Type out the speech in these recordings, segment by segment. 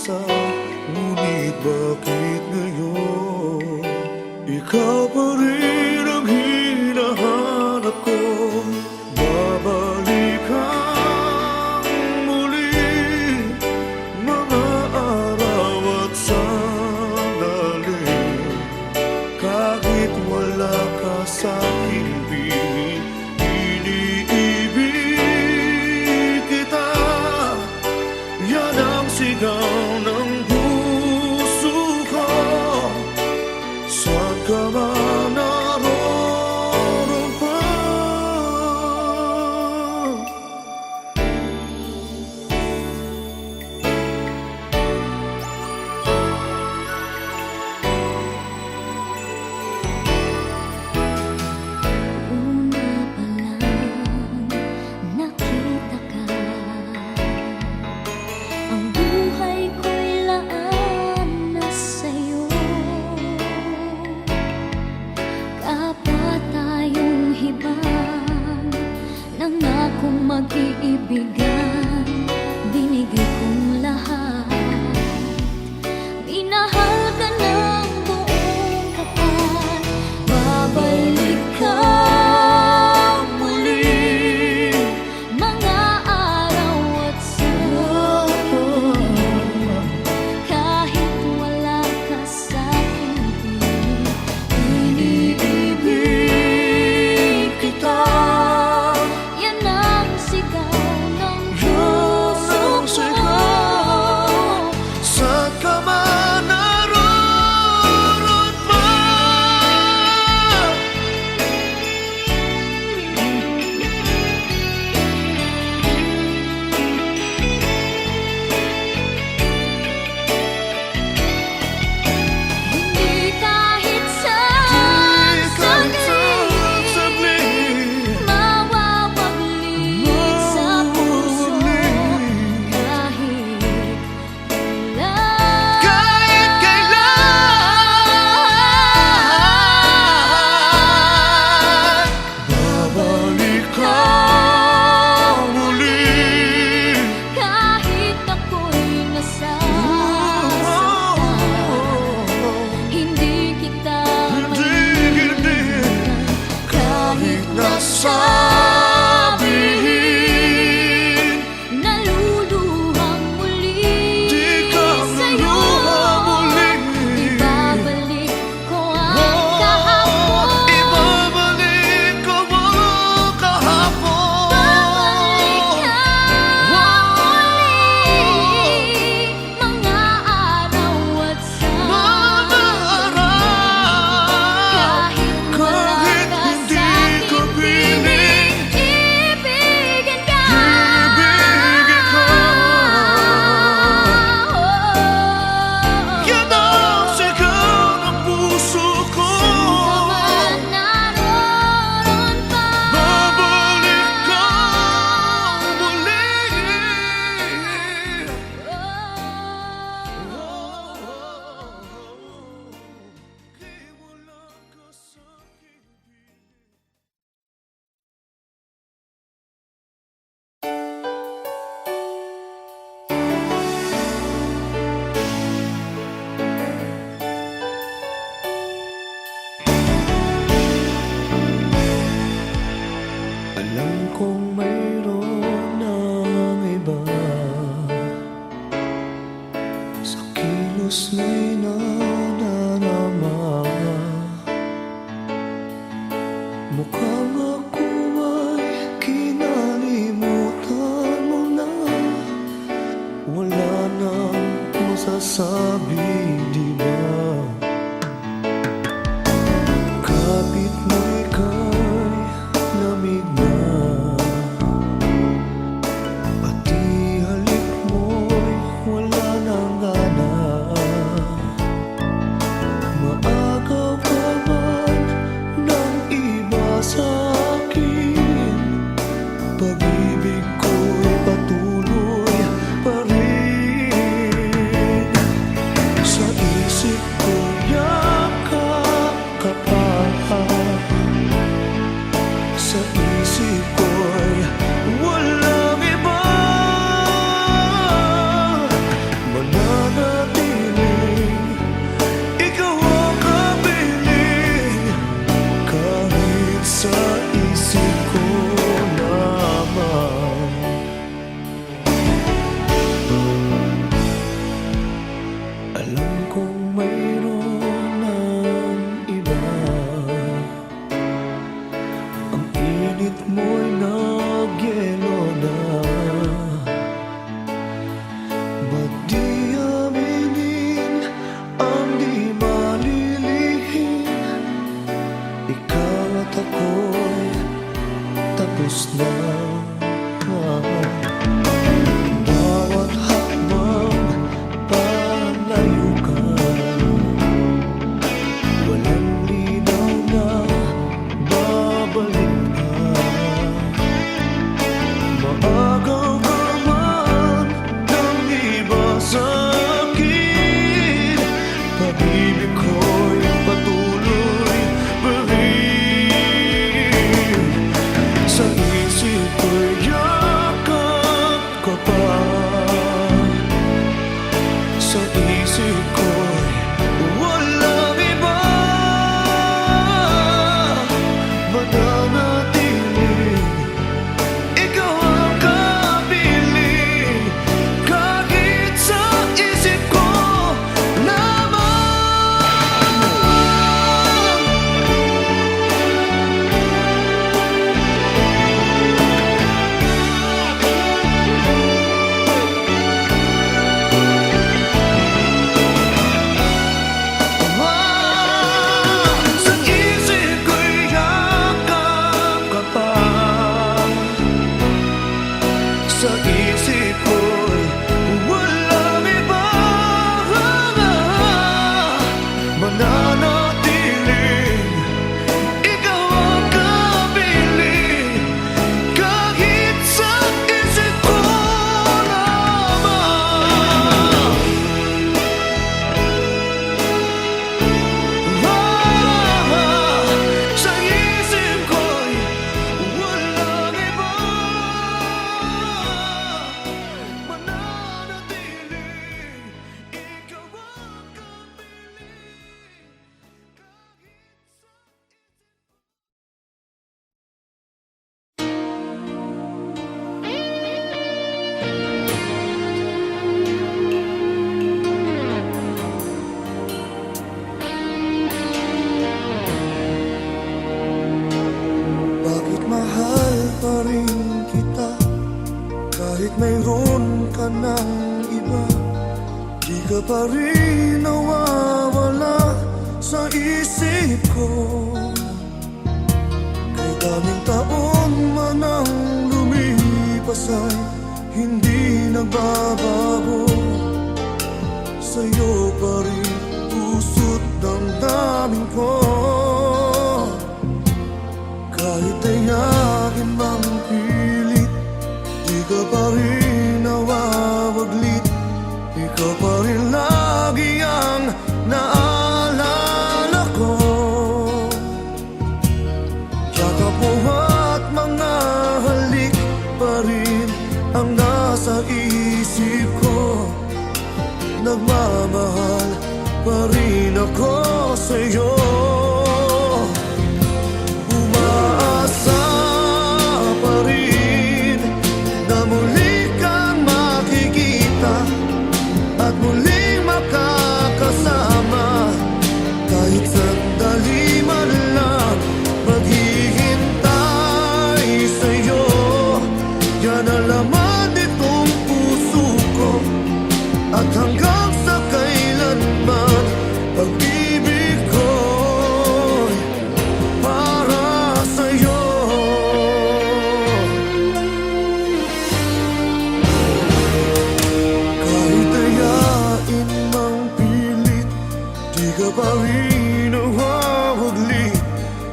pag-asa. Ngunit bakit ngayon ikaw pa rin ang hinahanap ko? Babalik kang muli, mga araw at sandali. Kahit wala ka sa aking piling, iniibig kita. Yan ang sigaw ng puso ko. Saan ka man naroon pa? Una pa lang nakita ka, ang buhay ko'y laan na sa'yo. Kapwa tayong hibang, nangakong mag-iibigan, binigay kong lahat. Minahal ka ng buong tapat, babalik ka muli, mga araw at sandali. Kahit wala ka sa aking piling, iniibig kita. Yan ang sigaw ng puso ko. Saan ka man naroon pa? Hindi kahit saglit mawawaglit sa puso. Kahit Kailan babalik ka muli. kahit ako'y nasasaktan, hindi kita maiiwan. Kahit nasabihin, naluluhang muli di ka sa'yo, muli. ibabalik ko ang kahapon. Ibabalik ko ang kahapon. Babalik ka muli, mga araw at sandali. Kahit wala ka hindi sa ko aking piling, piling, ibigin ka. ibigin ka. Yan ang sigaw ng puso ko. Saan ka man naroon pa, Babalik ka muli. Di wala ka sa aking piling. Alam kong mayroon ng iba sa kilos mo'y nadarama. Mukhang ako ay kinalimutan mo na. Wala nang masasabi, di ba? Kapit mo ika'y lamig na, at ihalik mo'y wala nang gana. Maagaw ka man ng iba sa akin, pag-ibig ko'y patuloy pa rin. Sa Sa isip ko'y walang iba mananatiling ikaw ang kapiling. Kahit sa isip ko lamang. Sa isip ko'y yakap ka pa. Sa isip ko'y walang iba mananatiling ikaw ang kapiling. Kahit sa isip ko lamang. Sa isip ko'y walang iba mananatiling ikaw ang Bakit mahal pa rin kita kahit mayroon ka ng iba? Di ka pa rin nawawala sa isip ko. Kay daming taon man ang lumipas ay hindi nagbabago. Sa'yo pa rin puso't damdamin ko. Kahit ay akin mang pilit, di ka pa rin nawawaglit. Ikaw pa rin lagi ang naalala ko. Yakap mo at mga halik pa rin ang nasa isip ko. Nagmamahal pa rin ako sa'yo. Umaasa pa rin na muli kang makikita at muling makakasama. Kahit sandali man lang maghihintay sa'yo. Yan ang laman nitong puso ko. At hanggang sa kailanman pag-ibig ko'y para sa'yo. Kahit ayain mang pilit, di ka pa rin nawawaglit.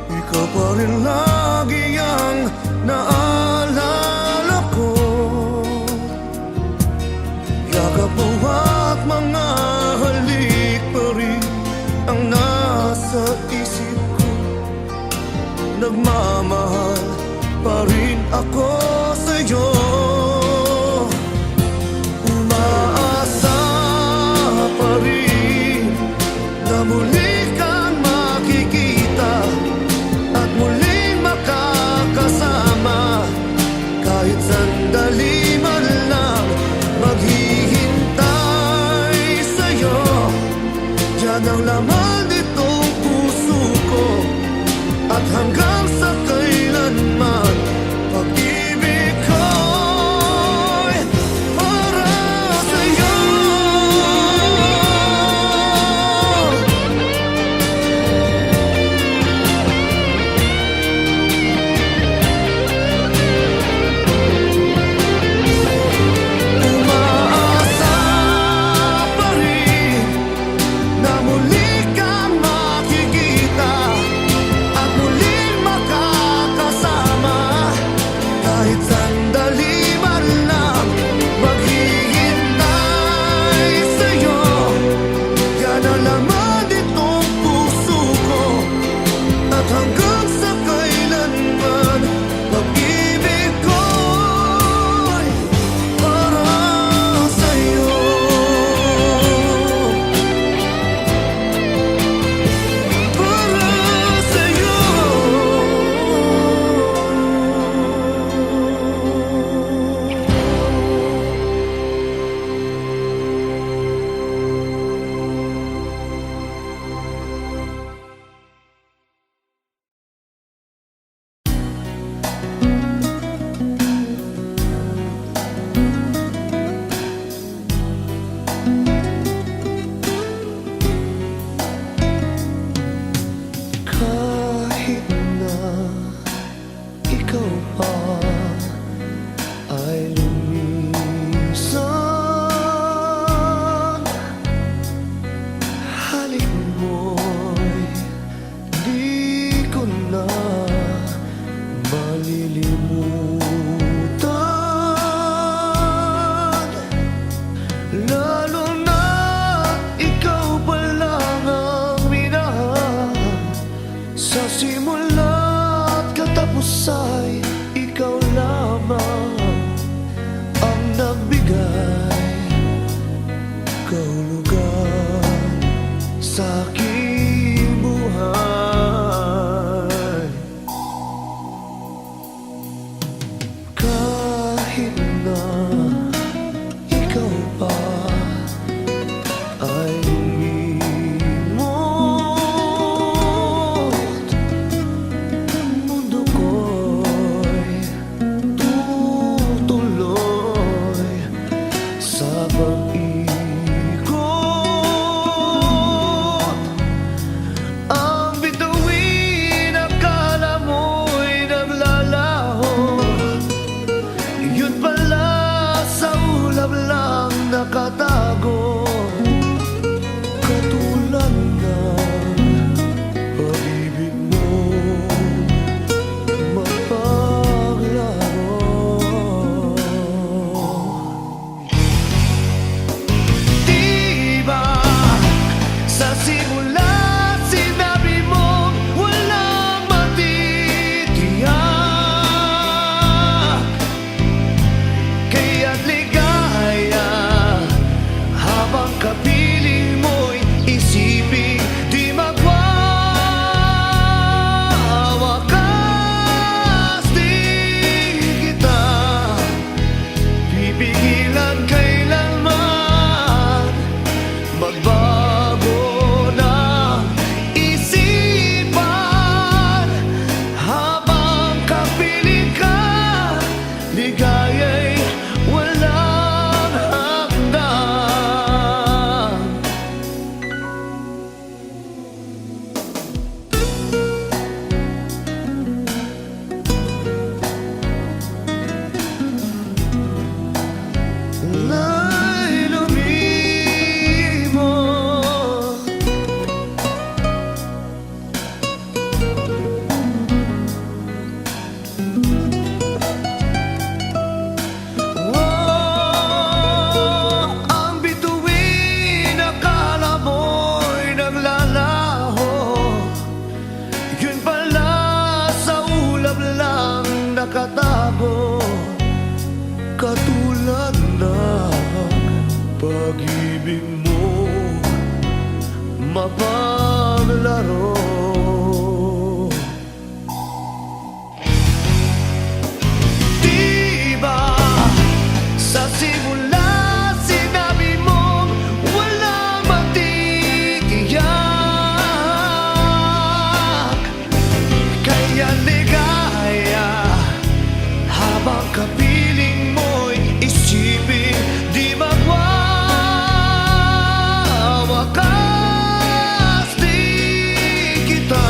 Ikaw pa rin lagi ang naalala ko. Yakap mo at mga halik pa rin ang nasa isip ko. Nagmamahal pa rin ako sa'yo. Umaasa pa rin na muli kang makikita at muling makakasama. Kahit sandali man lang maghihintay sa'yo. Yan ang laman nitong puso ko. At hanggang sa kailanman pag-ibig ko'y para sa'yo. Umaasa pa rin na muli kang makikita at muling sa aking buhay. Kahit na ikaw pa ay lumimot, ang mundo ko'y tutuloy sa pag-ikot. Ang bituin akala mo'y naglalaho, yun pala sa ulap lang nakatago. Katulad ng pag-ibig mo mapaglaro. Di ba sa simula sinabi mo walang matitiyak, kaya't ligaya habang kapiling mo'y isipin di magwawakas. Di kita pipigilan kailanman magbago ng isipan. Habang kapiling ka, ligaya'y walang hanggan. Na'y lumimot, ang bituin akala mo'y naglalaho, yun pala sa ulap lang nakatago. Katulad ng pag-ibig mo mapaglaro. Di ba sa simula sinabi mo walang matitiyak, kaya ligaya habang kapiling mo'y isipin di magwawakas. Di kita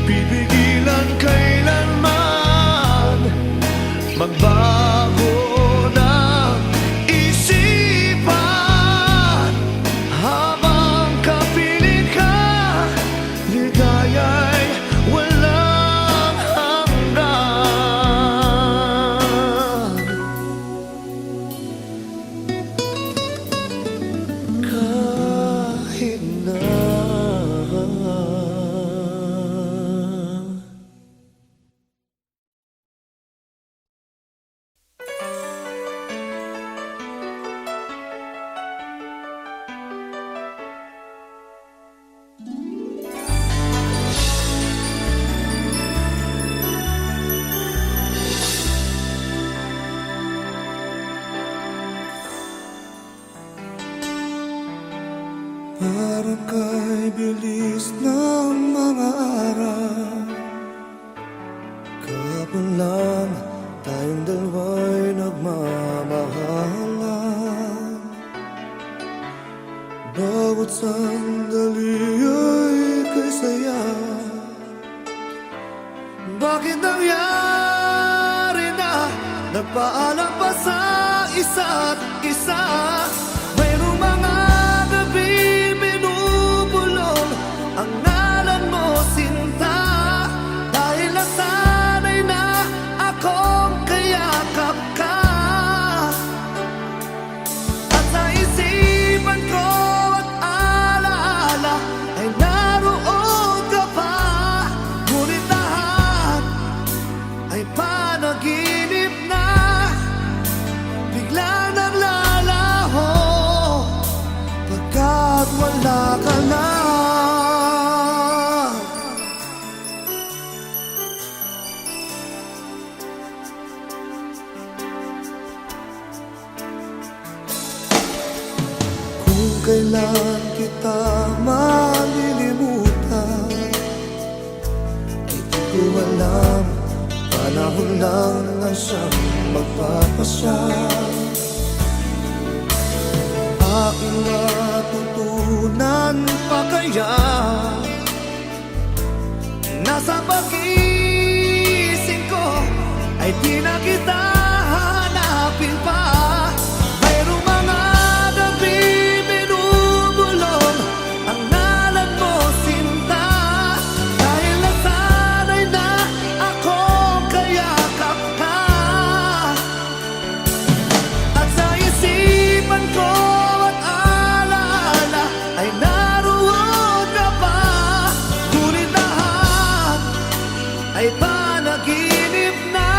pipigilan kailanman magbago ng isipan. Habang kapiling ka, ligaya'y walang hanggan. Kahit na para kay bilis ng mga araw, kahapon lang tayong dalawa'y nagmamahalan. Bawat sandali ay kay saya. Bakit nangyari na nagpaalam pa sa isa't isa? Mayroong mga gabi binubulong ang ngalan mo, sinta, dahil nasanay na akong kayakap ka. At sa isipan ko at alaala ay naroon ka pa, ngunit lahat ay panaginip na, bigla nang lalaho. wala ka na. Kung kailan kita malilimutan, hindi ko alam, panahon lang ang siyang magpapasya. Aking natutunan pa kaya, nasa pag-iisip ko ay di na kita hanapin pa. Mayroong mga gabi binubulong ang ngalan mo, sinta, dahil nasanay na akong kayakap ka. At sa isipan ko at alaala ay naroon ka pa, ngunit lahat ay panaginip na,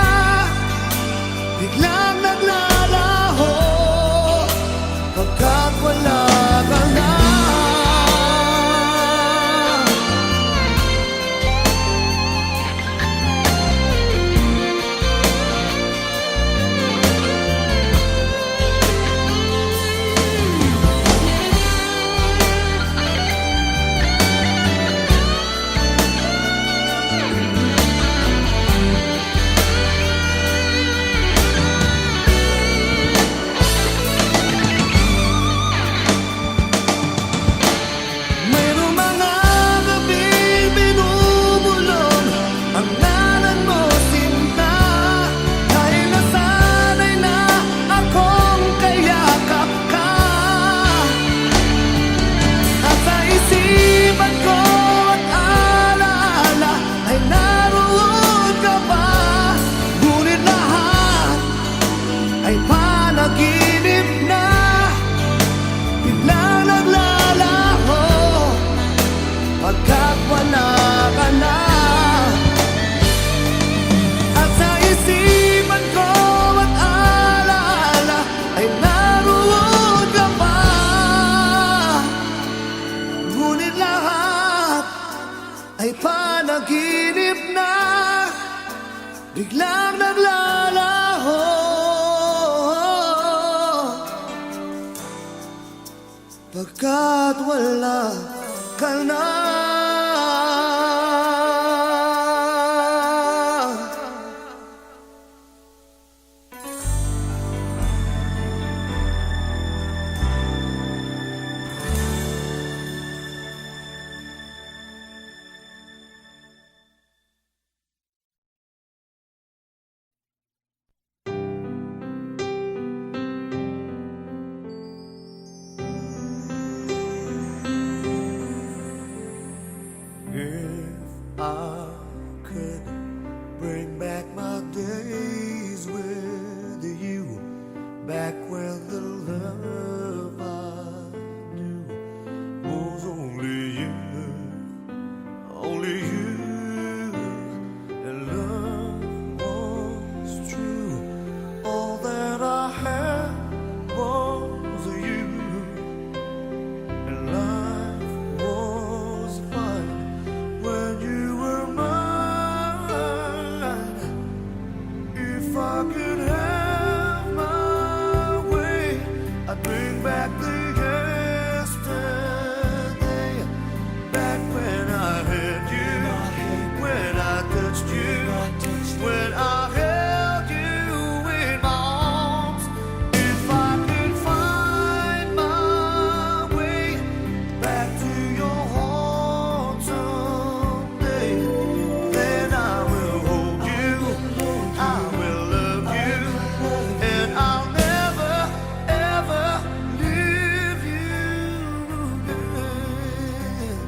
biglang naglalaho pagkat wala ka na. Mayroong mga gabi binubulong ang ngalan mo, sinta, dahil nasanay na akong kayakap ka. At sa isipan ko at alaala ay naroon ka pa, ngunit lahat ay panaginip na, biglang naglalaho pagkat wala ka na. At sa isipan ko at alaala ay naroon ka pa, ngunit lahat ay panaginip na, biglang naglalaho pagkat wala ka na. If I could bring back my days with you, back when the love I knew was only you, and love was true. All that I had was you, and life was fine when you were mine. If I could have my way, I'd bring back the yesterday, back when I had you, when I touched you, when I held you in my arms. If I could find my way back to your heart someday, then I will hold you, I will love you, and I'll never, ever leave you again.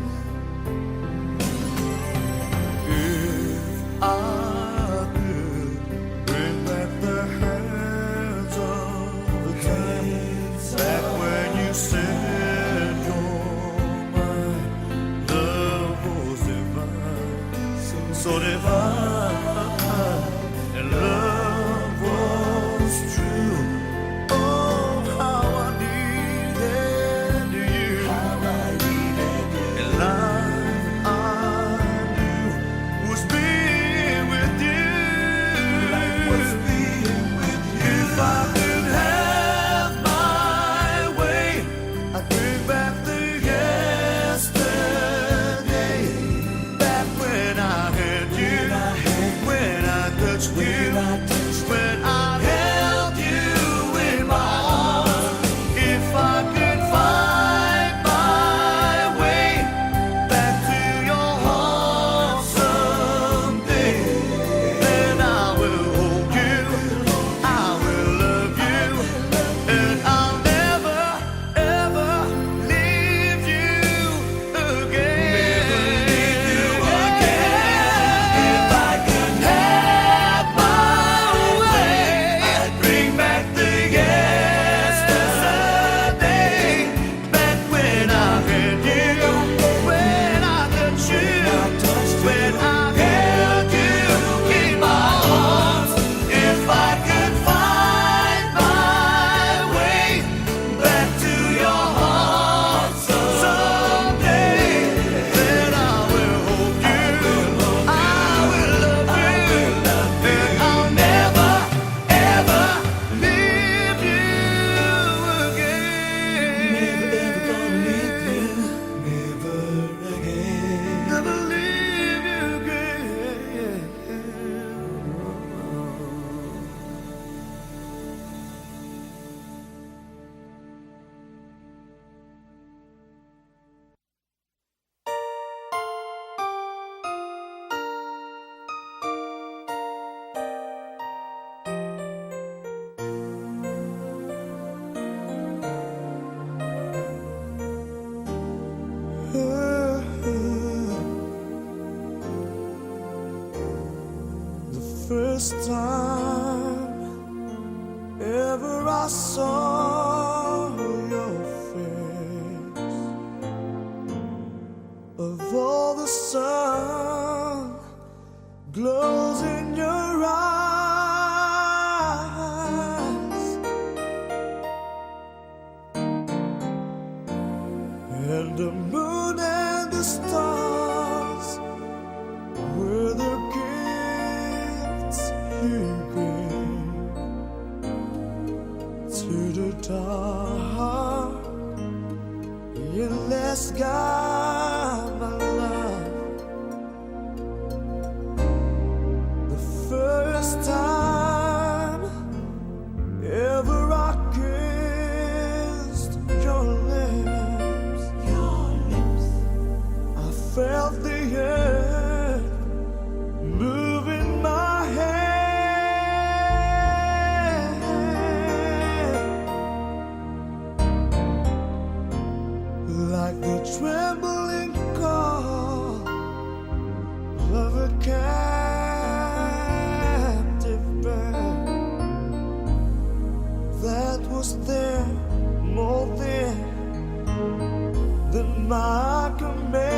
If I could bring back the hands of the time, back when you said you're mine, love was divine, so divine, and love was true. Oh, how I needed you, first time ever I saw your face, of all the sun glows in your eyes, and the moon and the stars were the gifts you gave to the dark, endless sky, my love. The first time ever I kissed your lips, I felt the earth move in my hand, like the trembling call of a captive bird that was there more there than my command.